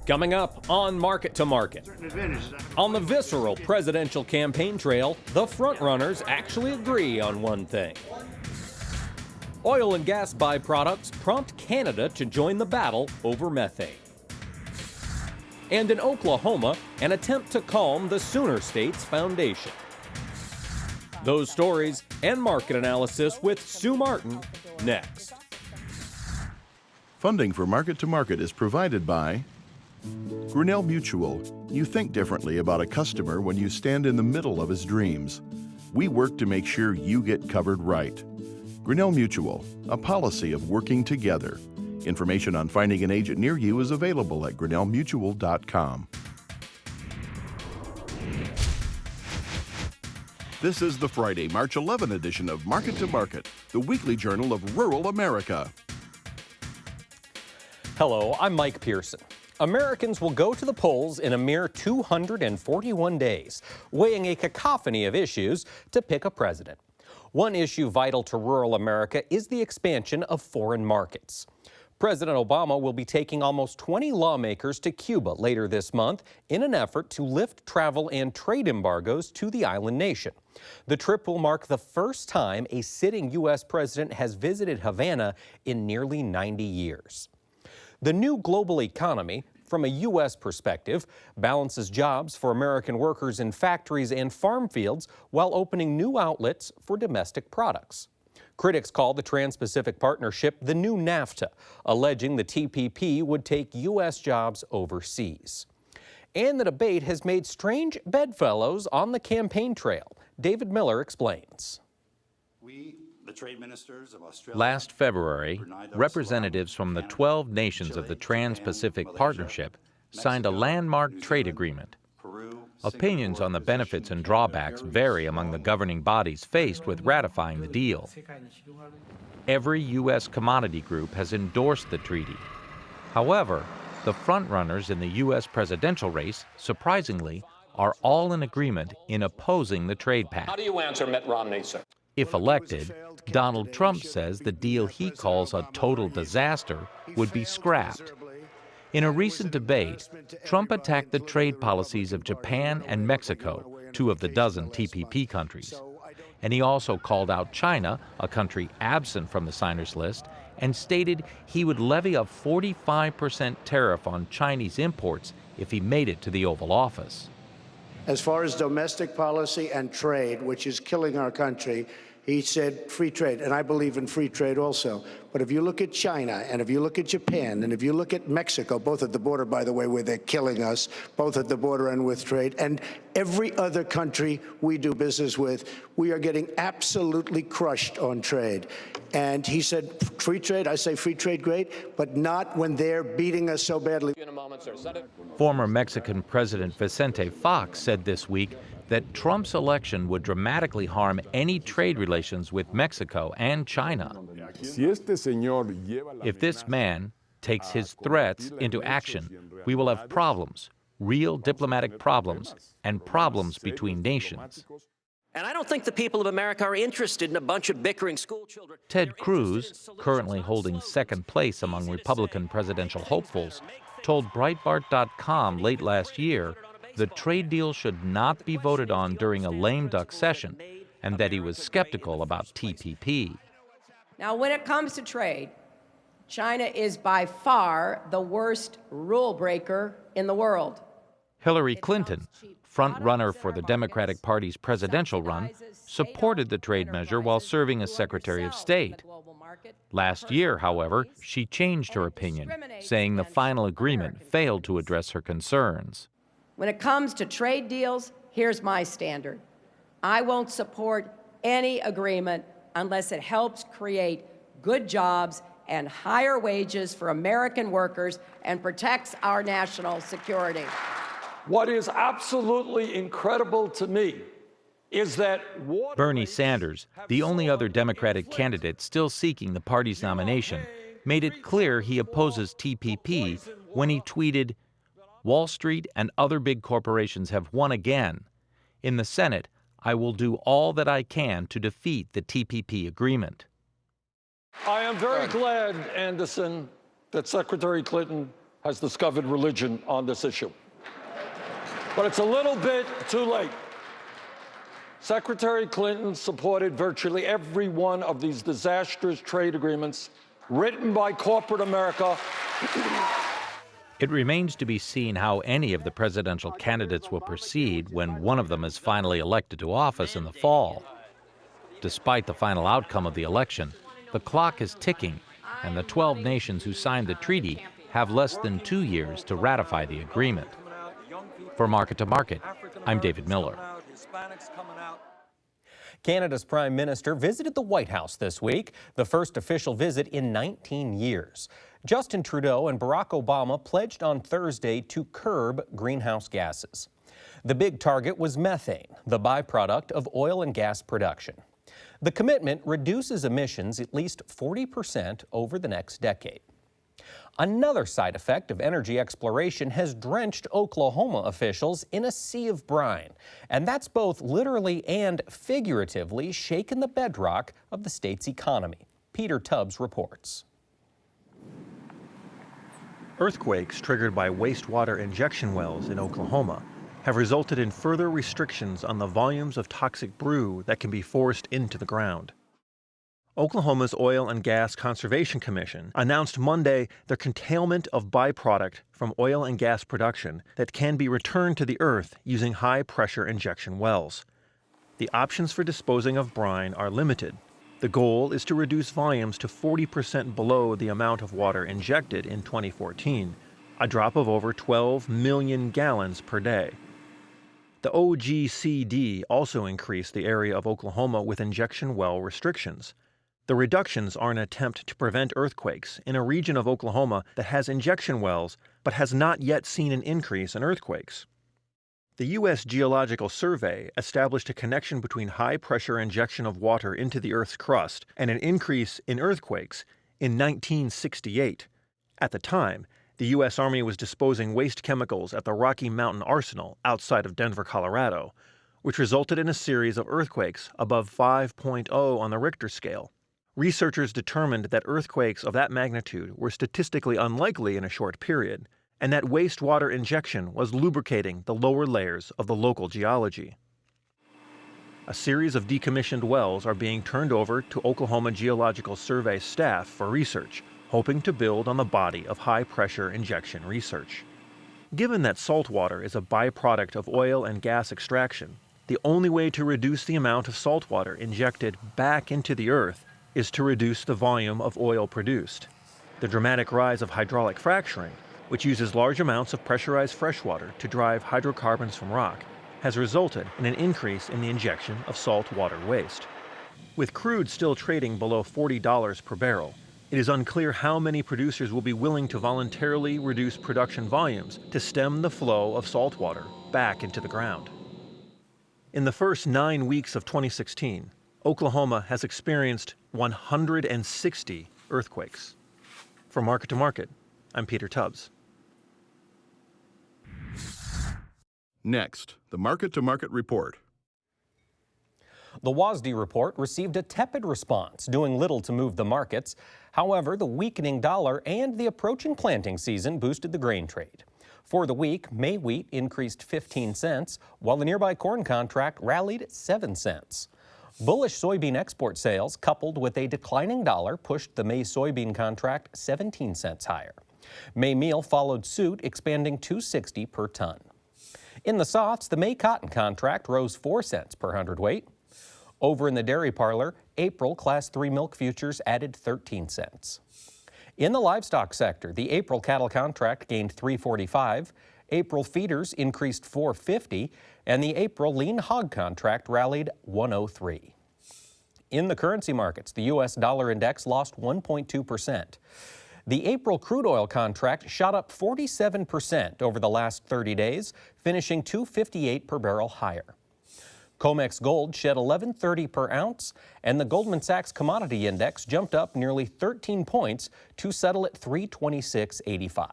Coming up on Market to Market. On the visceral presidential campaign trail, the frontrunners actually agree on one thing. Oil and gas byproducts prompt Canada to join the battle over methane. And in Oklahoma, an attempt to calm the Sooner State's foundation. Those stories and market analysis with Sue Martin next. Funding for Market to Market is provided by Grinnell Mutual. You think differently about a customer when you stand in the middle of his dreams. We work to make sure you get covered right. Grinnell Mutual, a policy of working together. Information on finding an agent near you is available at grinnellmutual.com. This is the Friday, March 11 edition of Market to Market, the weekly journal of rural America. Hello, I'm Mike Pearson. Americans will go to the polls in a mere 241 days, weighing a cacophony of issues to pick a president. One issue vital to rural America is the expansion of foreign markets. President Obama will be taking almost 20 lawmakers to Cuba later this month in an effort to lift travel and trade embargoes to the island nation. The trip will mark the first time a sitting U.S. president has visited Havana in nearly 90 years. The new global economy, from a U.S. perspective, balances jobs for American workers in factories and farm fields while opening new outlets for domestic products. Critics call the Trans-Pacific Partnership the new NAFTA, alleging the TPP would take U.S. jobs overseas. And the debate has made strange bedfellows on the campaign trail. David Miller explains. Last February, representatives from the 12 nations of the Trans-Pacific Partnership signed a landmark trade agreement. Opinions on the benefits and drawbacks vary among the governing bodies faced with ratifying the deal. Every U.S. commodity group has endorsed the treaty. However, the frontrunners in the U.S. presidential race, surprisingly, are all in agreement in opposing the trade pact. How do you answer Mitt Romney, sir? If elected, Donald Trump says the deal he calls a total disaster would be scrapped. In a recent debate, Trump attacked the trade policies of Japan and Mexico, two of the dozen TPP countries. And he also called out China, a country absent from the signers list, and stated he would levy a 45% tariff on Chinese imports if he made it to the Oval Office. As far as domestic policy and trade, which is killing our country, he said free trade, and I believe in free trade also. But if you look at China, and if you look at Japan, and if you look at Mexico, both at the border, by the way, where they're killing us, both at the border and with trade, and every other country we do business with, we are getting absolutely crushed on trade. And he said, free trade, I say free trade, great, but not when they're beating us so badly. Former Mexican President Vicente Fox said this week that Trump's election would dramatically harm any trade relations with Mexico and China. If this man takes his threats into action, we will have problems, real diplomatic problems, and problems between nations. And I don't think the people of America are interested in a bunch of bickering school children. Ted Cruz, currently holding second place among Republican presidential hopefuls, told Breitbart.com late last year the trade deal should not be voted on during a lame duck session, and that he was skeptical about TPP. Now, when it comes to trade, China is by far the worst rule breaker in the world. Hillary Clinton, front-runner for the Democratic Party's presidential run, supported the trade measure while serving as Secretary of State. Last year, however, she changed her opinion, saying the final agreement failed to address her concerns. When it comes to trade deals, here's my standard. I won't support any agreement unless it helps create good jobs and higher wages for American workers and protects our national security. What is absolutely incredible to me is that Bernie Sanders, the only other Democratic candidate still seeking the party's nomination, made it clear he opposes TPP when he tweeted, "Wall Street and other big corporations have won again. In the Senate, I will do all that I can to defeat the TPP agreement." I am very glad, Anderson, that Secretary Clinton has discovered religion on this issue. But it's a little bit too late. Secretary Clinton supported virtually every one of these disastrous trade agreements written by corporate America. It remains to be seen how any of the presidential candidates will proceed when one of them is finally elected to office in the fall. Despite the final outcome of the election, the clock is ticking, and the 12 nations who signed the treaty have less than 2 years to ratify the agreement. For Market to Market, I'm David Miller. Canada's Prime Minister visited the White House this week, the first official visit in 19 years. Justin Trudeau and Barack Obama pledged on Thursday to curb greenhouse gases. The big target was methane, the byproduct of oil and gas production. The commitment reduces emissions at least 40% over the next decade. Another side effect of energy exploration has drenched Oklahoma officials in a sea of brine, and that's both literally and figuratively shaken the bedrock of the state's economy. Peter Tubbs reports. Earthquakes triggered by wastewater injection wells in Oklahoma have resulted in further restrictions on the volumes of toxic brew that can be forced into the ground. Oklahoma's Oil and Gas Conservation Commission announced Monday their curtailment of byproduct from oil and gas production that can be returned to the earth using high-pressure injection wells. The options for disposing of brine are limited. The goal is to reduce volumes to 40% below the amount of water injected in 2014, a drop of over 12 million gallons per day. The OGCD also increased the area of Oklahoma with injection well restrictions. The reductions are an attempt to prevent earthquakes in a region of Oklahoma that has injection wells but has not yet seen an increase in earthquakes. The U.S. Geological Survey established a connection between high-pressure injection of water into the Earth's crust and an increase in earthquakes in 1968. At the time, the U.S. Army was disposing waste chemicals at the Rocky Mountain Arsenal outside of Denver, Colorado, which resulted in a series of earthquakes above 5.0 on the Richter scale. Researchers determined that earthquakes of that magnitude were statistically unlikely in a short period, and that wastewater injection was lubricating the lower layers of the local geology. A series of decommissioned wells are being turned over to Oklahoma Geological Survey staff for research, hoping to build on the body of high-pressure injection research. Given that salt water is a byproduct of oil and gas extraction, the only way to reduce the amount of salt water injected back into the earth is to reduce the volume of oil produced. The dramatic rise of hydraulic fracturing, which uses large amounts of pressurized freshwater to drive hydrocarbons from rock, has resulted in an increase in the injection of salt water waste. With crude still trading below $40 per barrel, it is unclear how many producers will be willing to voluntarily reduce production volumes to stem the flow of salt water back into the ground. In the first 9 weeks of 2016, Oklahoma has experienced 160 earthquakes. For Market to Market, I'm Peter Tubbs. Next, the Market to Market report. The WASDE report received a tepid response, doing little to move the markets. However, the weakening dollar and the approaching planting season boosted the grain trade. For the week, May wheat increased 15 cents, while the nearby corn contract rallied 7 cents. Bullish soybean export sales, coupled with a declining dollar, pushed the May soybean contract 17 cents higher. May meal followed suit, expanding $2.60 per ton. In the softs, the May cotton contract rose 4 cents per hundredweight. Over in the dairy parlor, April Class 3 milk futures added 13 cents. In the livestock sector, the April cattle contract gained $3.45. April feeders increased $4.50, and the April lean hog contract rallied $1.03. In the currency markets, the U.S. dollar index lost 1.2%. The April crude oil contract shot up 47% over the last 30 days, finishing $2.58 per barrel higher. COMEX gold shed $11.30 per ounce, and the Goldman Sachs commodity index jumped up nearly 13 points to settle at $326.85.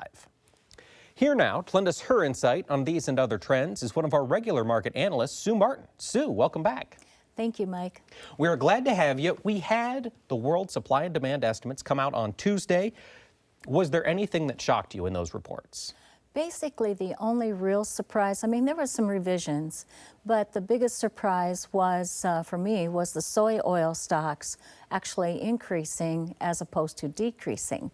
Here now to lend us her insight on these and other trends is one of our regular market analysts, Sue Martin. Sue, welcome back. Thank you, Mike. We're glad to have you. We had the world supply and demand estimates come out on Tuesday. Was there anything that shocked you in those reports? Basically, the only real surprise, I mean, there were some revisions, but the biggest surprise was, for me, was the soy oil stocks actually increasing as opposed to decreasing.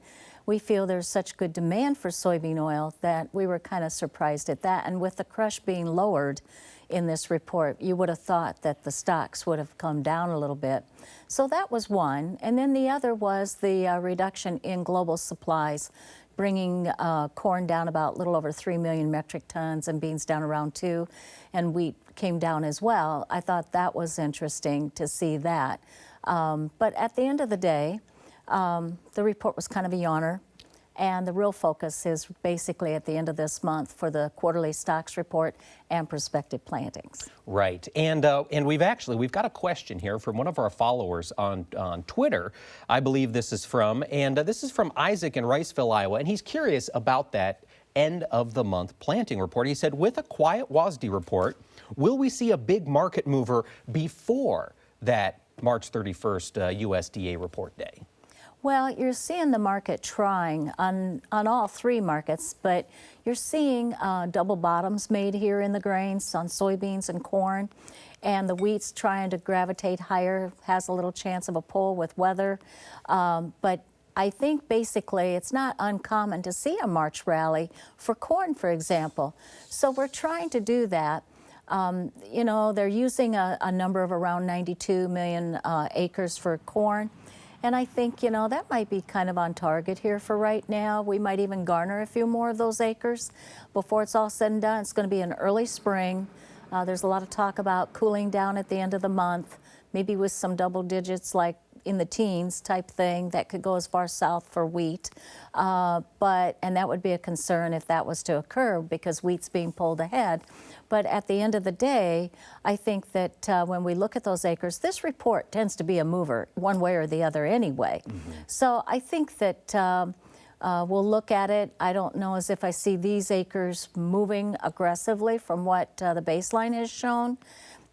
We feel there's such good demand for soybean oil that we were kind of surprised at that. And with the crush being lowered in this report, you would have thought that the stocks would have come down a little bit. So that was one. And then the other was the reduction in global supplies, bringing corn down about a little over 3 million metric tons and beans down around 2, and wheat came down as well. I thought that was interesting to see that. But at the end of the day, the report was kind of a yawner, and the real focus is basically at the end of this month for the quarterly stocks report and prospective plantings. Right, and we've got a question here from one of our followers on Twitter. I believe this is from, and this is from Isaac in Riceville, Iowa, and he's curious about that end of the month planting report. He said, with a quiet WASDE report, will we see a big market mover before that March 31st USDA report day? Well, you're seeing the market trying on all three markets, but you're seeing double bottoms made here in the grains on soybeans and corn, and the wheat's trying to gravitate higher, has a little chance of a pull with weather. But I think basically it's not uncommon to see a March rally for corn, for example. So we're trying to do that. You know, they're using a number of around 92 million acres for corn. And I think, you know, that might be kind of on target here for right now. We might even garner a few more of those acres before it's all said and done. It's going to be an early spring. There's a lot of talk about cooling down at the end of the month, maybe with some double digits like in the teens type thing that could go as far south for wheat. And that would be a concern if that was to occur because wheat's being pulled ahead. But at the end of the day, I think that when we look at those acres, this report tends to be a mover one way or the other anyway. Mm-hmm. So I think that we'll look at it. I don't know as if I see these acres moving aggressively from what the baseline has shown.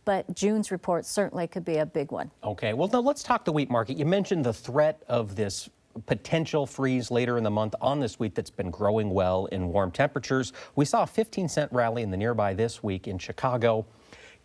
But June's report certainly could be a big one. Okay, well, now let's talk the wheat market. You mentioned the threat of this potential freeze later in the month on this wheat that's been growing well in warm temperatures. We saw a 15-cent rally in the nearby this week in Chicago.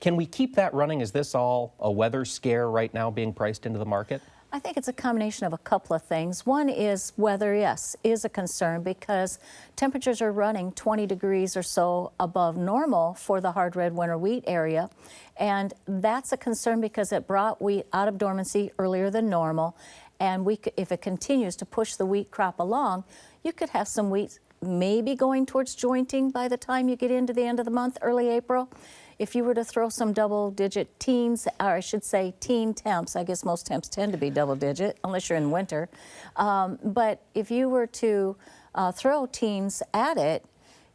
Can we keep that running? Is this all a weather scare right now being priced into the market? I think it's a combination of a couple of things. One is weather, yes, is a concern because temperatures are running 20 degrees or so above normal for the hard red winter wheat area. And that's a concern because it brought wheat out of dormancy earlier than normal. And if it continues to push the wheat crop along, you could have some wheat maybe going towards jointing by the time you get into the end of the month, early April. If you were to throw some double-digit teens, or I should say teen temps, I guess most temps tend to be double-digit, unless you're in winter. But if you were to throw teens at it,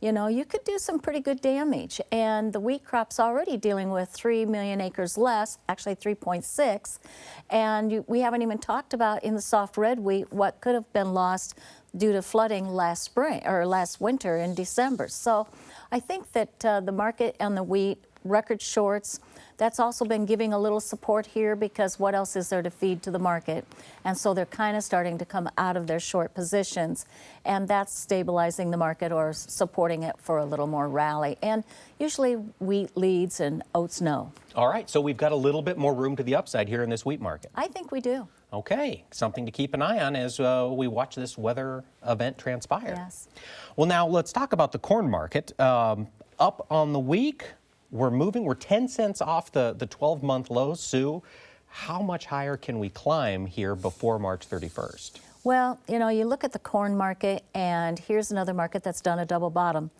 you know, you could do some pretty good damage. And the wheat crop's already dealing with 3 million acres less, actually 3.6. And we haven't even talked about in the soft red wheat what could have been lost due to flooding last spring or last winter in December. So I think that the market on the wheat, record shorts, that's also been giving a little support here because what else is there to feed to the market? And so they're kind of starting to come out of their short positions, and that's stabilizing the market or supporting it for a little more rally. And usually wheat leads and oats no. All right, so we've got a little bit more room to the upside here in this wheat market. I think we do. Okay, something to keep an eye on as we watch this weather event transpire. Yes. Well, now let's talk about the corn market. Up on the week, we're 10 cents off the 12-month lows. Sue, how much higher can we climb here before March 31st? Well, you know, you look at the corn market, and here's another market that's done a double bottom.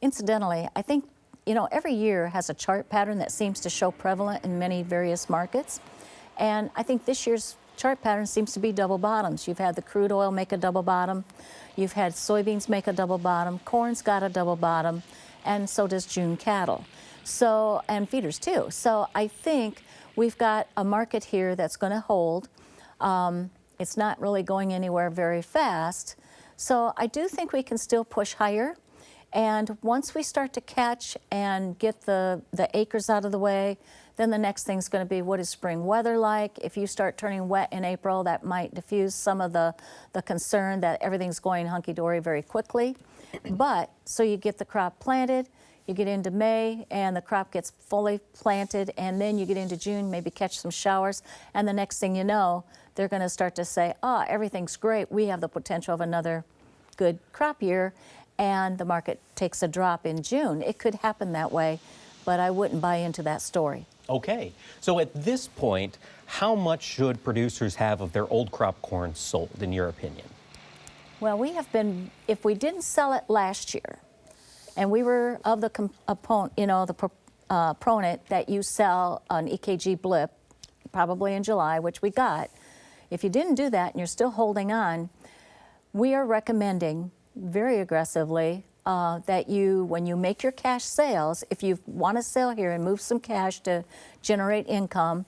Incidentally, I think, you know, every year has a chart pattern that seems to show prevalent in many various markets. And I think this year's chart pattern seems to be double bottoms. You've had the crude oil make a double bottom. You've had soybeans make a double bottom. Corn's got a double bottom, and so does June cattle. So, and feeders too. So I think we've got a market here that's going to hold. It's not really going anywhere very fast. So I do think we can still push higher. And once we start to catch and get the acres out of the way, Then the next thing's going to be, what is spring weather like? If you start turning wet in April, that might diffuse some of the concern that everything's going hunky-dory very quickly. But, so you get the crop planted, you get into May, and the crop gets fully planted, and then you get into June, maybe catch some showers, and the next thing you know, they're going to start to say, oh, everything's great. We have the potential of another good crop year, and the market takes a drop in June. It could happen that way, but I wouldn't buy into that story. Okay, so at this point, how much should producers have of their old crop corn sold, in your opinion? Well, we have been, if we didn't sell it last year, and we were of the proponent that you sell an EKG blip, probably in July, which we got. If you didn't do that and you're still holding on, we are recommending very aggressively that you, when you make your cash sales, if you want to sell here and move some cash to generate income,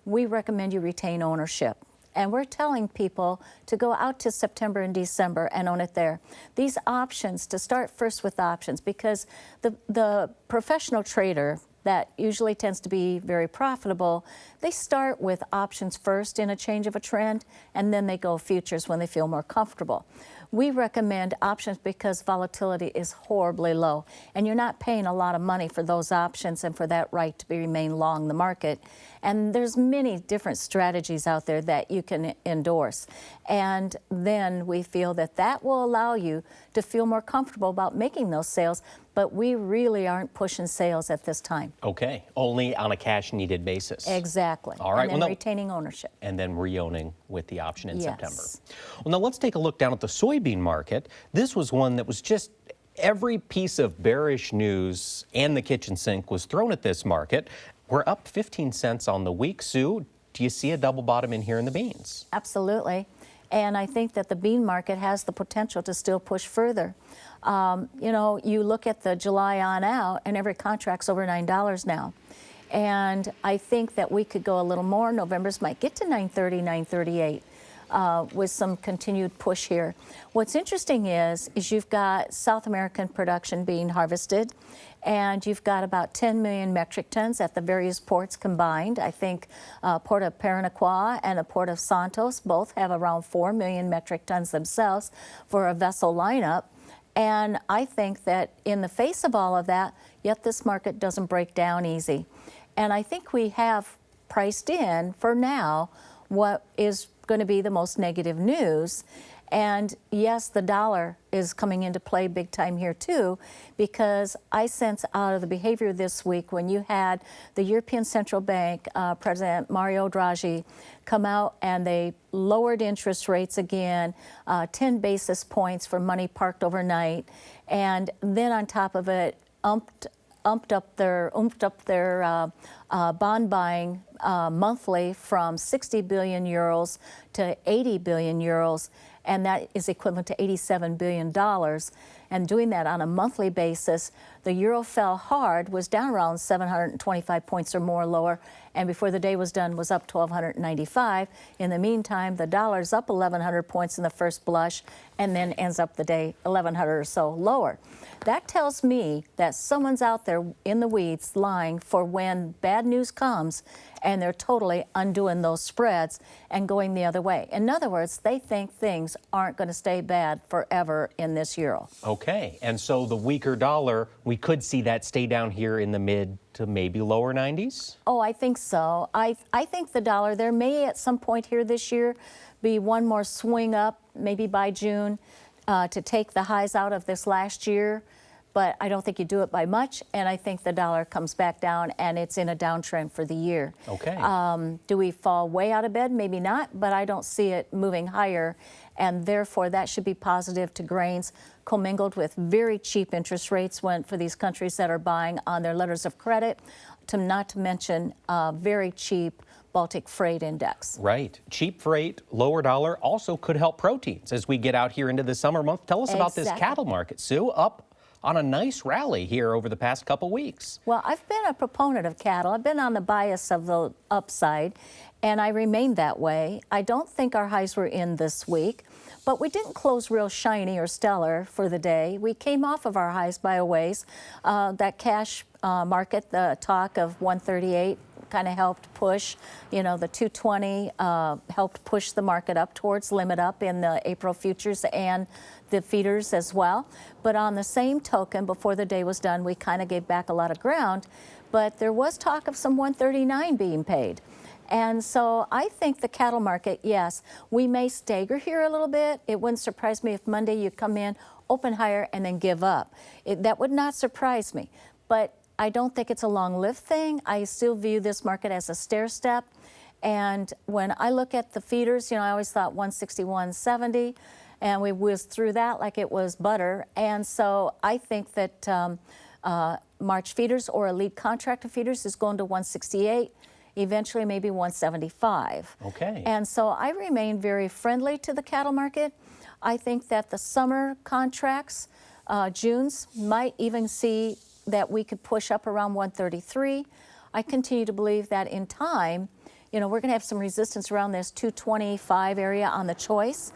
we recommend you retain ownership. And we're telling people to go out to September and December and own it there. These options, to start first with options, because the professional trader that usually tends to be very profitable, they start with options first in a change of a trend, and then they go futures when they feel more comfortable. We recommend options because volatility is horribly low, and you're not paying a lot of money for those options and for that right to remain long the market. And there's many different strategies out there that you can endorse. And then we feel that that will allow you to feel more comfortable about making those sales, but we really aren't pushing sales at this time. Okay, only on a cash needed basis. Exactly. All right. And then retaining ownership. And then re-owning with the option in Yes. September. Well, now let's take a look down at the soybean market. This was one that was just every piece of bearish news and the kitchen sink was thrown at this market. We're up 15 cents on the week. Sue, do you see a double bottom in here in the beans? Absolutely. And I think that the bean market has the potential to still push further. You know, you look at the July on out, and every contract's over $9 now. And I think that we could go a little more. November's might get to $9.30, $9.38 with some continued push here. What's interesting is you've got South American production being harvested, and you've got about 10 million metric tons at the various ports combined. I think Port of Paranaque and the Port of Santos both have around 4 million metric tons themselves for a vessel lineup. And I think that in the face of all of that, yet this market doesn't break down easy. And I think we have priced in, for now, what is going to be the most negative news. And yes, the dollar is coming into play big time here too, because I sense out of the behavior this week when you had the European Central Bank, President Mario Draghi, come out and they lowered interest rates again, 10 basis points for money parked overnight, and then on top of it, umped up their bond buying monthly from 60 billion euros to 80 billion euros, and that is equivalent to $87 billion. And doing that on a monthly basis, the euro fell hard, was down around 725 points or more lower, and before the day was done was up 1,295. In the meantime, the dollar's up 1,100 points in the first blush, and then ends up the day 1,100 or so lower. That tells me that someone's out there in the weeds lying for when bad news comes, and they're totally undoing those spreads and going the other way. In other words, they think things aren't going to stay bad forever in this euro. Okay, and so the weaker dollar, we could see that stay down here in the mid to maybe lower 90s? Oh, I think so. I think the dollar, there may at some point here this year be one more swing up, maybe by June, to take the highs out of this last year. But I don't think you do it by much, and I think the dollar comes back down, and it's in a downtrend for the year. Okay. Do we fall way out of bed? Maybe not, but I don't see it moving higher, and therefore that should be positive to grains, commingled with very cheap interest rates for these countries that are buying on their letters of credit, not to mention very cheap Baltic freight index. Right. Cheap freight, lower dollar also could help proteins as we get out here into the summer month. Tell us about this cattle market, Sue, up on a nice rally here over the past couple weeks. Well, I've been a proponent of cattle. I've been on the bias of the upside, and I remain that way. I don't think our highs were in this week, but we didn't close real shiny or stellar for the day. We came off of our highs by a ways. That cash market, the talk of 138, kind of helped push, the 220 helped push the market up towards limit up in the April futures and the feeders as well. But on the same token, before the day was done, we kind of gave back a lot of ground, but there was talk of some 139 being paid. And so I think the cattle market, yes, we may stagger here a little bit. It wouldn't surprise me if Monday you come in, open higher, and then give up. That would not surprise me. But I don't think it's a long-lived thing. I still view this market as a stair step. And when I look at the feeders, I always thought 161.70, and we whizzed through that like it was butter. And so I think that March feeders or elite contractor feeders is going to 168. Eventually maybe 175. Okay. And so I remain very friendly to the cattle market. I think that the summer contracts, June's, might even see that we could push up around 133. I continue to believe that in time, we're going to have some resistance around this 225 area on the choice.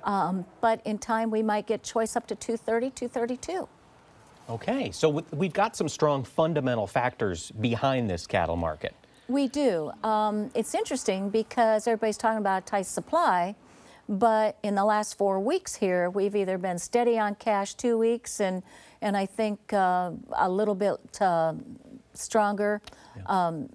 But in time, we might get choice up to 230, 232. Okay, so we've got some strong fundamental factors behind this cattle market. We do. It's interesting because everybody's talking about tight supply, but in the last 4 weeks here, we've either been steady on cash 2 weeks and I think a little bit stronger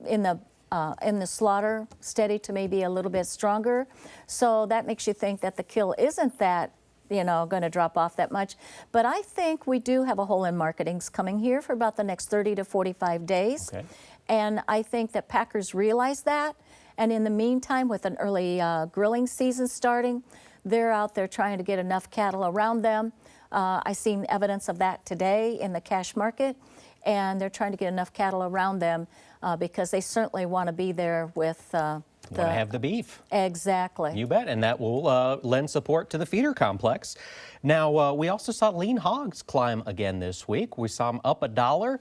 in the slaughter, steady to maybe a little bit stronger. So that makes you think that the kill isn't that going to drop off that much. But I think we do have a hole in marketings coming here for about the next 30 to 45 days. Okay. And I think that packers realize that. And in the meantime, with an early grilling season starting, they're out there trying to get enough cattle around them. I've seen evidence of that today in the cash market. And they're trying to get enough cattle around them because they certainly want to be there with want to have the beef. Exactly. You bet, and that will lend support to the feeder complex. Now, we also saw lean hogs climb again this week. We saw them up $1.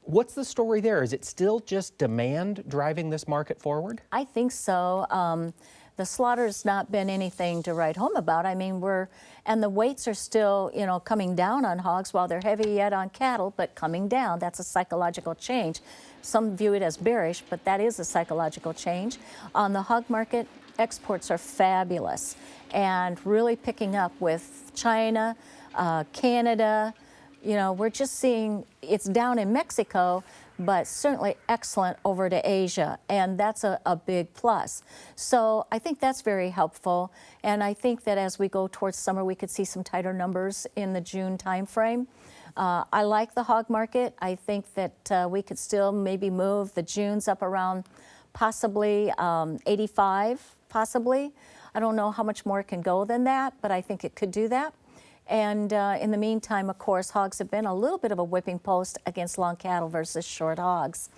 What's the story there? Is it still just demand driving this market forward? I think so. The slaughter's not been anything to write home about. I mean, and the weights are still, coming down on hogs while they're heavy yet on cattle, but coming down. That's a psychological change. Some view it as bearish, but that is a psychological change. On the hog market, exports are fabulous and really picking up with China, Canada. We're just seeing it's down in Mexico, but certainly excellent over to Asia, and that's a big plus. So I think that's very helpful, and I think that as we go towards summer, we could see some tighter numbers in the June timeframe. I like the hog market. I think that we could still maybe move the Junes up around possibly 85, possibly. I don't know how much more it can go than that, but I think it could do that. And in the meantime, of course, hogs have been a little bit of a whipping post against long cattle versus short hogs.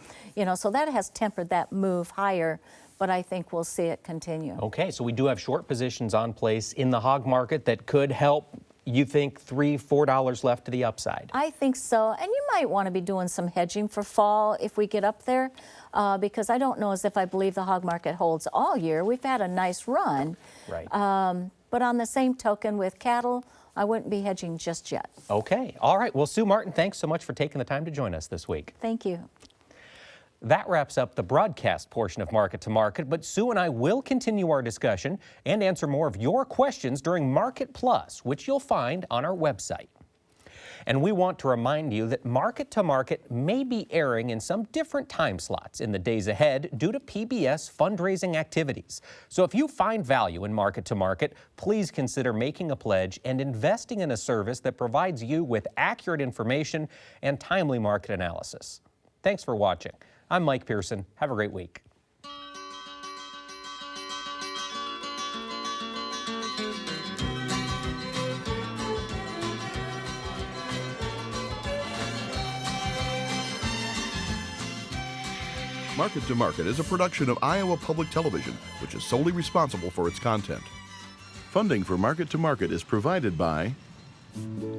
So that has tempered that move higher, but I think we'll see it continue. Okay, so we do have short positions on place in the hog market that could help, you think, $3, $4 left to the upside? I think so, and you might want to be doing some hedging for fall if we get up there, because I don't know as if I believe the hog market holds all year. We've had a nice run. Right. But on the same token with cattle, I wouldn't be hedging just yet. Okay. All right. Well, Sue Martin, thanks so much for taking the time to join us this week. Thank you. That wraps up the broadcast portion of Market to Market, but Sue and I will continue our discussion and answer more of your questions during Market Plus, which you'll find on our website. And we want to remind you that Market to Market may be airing in some different time slots in the days ahead due to PBS fundraising activities. So if you find value in Market to Market, please consider making a pledge and investing in a service that provides you with accurate information and timely market analysis. Thanks for watching. I'm Mike Pearson. Have a great week. Market to Market is a production of Iowa Public Television, which is solely responsible for its content. Funding for Market to Market is provided by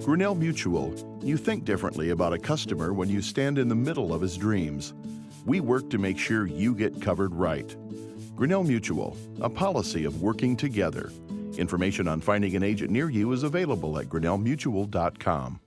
Grinnell Mutual. You think differently about a customer when you stand in the middle of his dreams. We work to make sure you get covered right. Grinnell Mutual, a policy of working together. Information on finding an agent near you is available at grinnellmutual.com.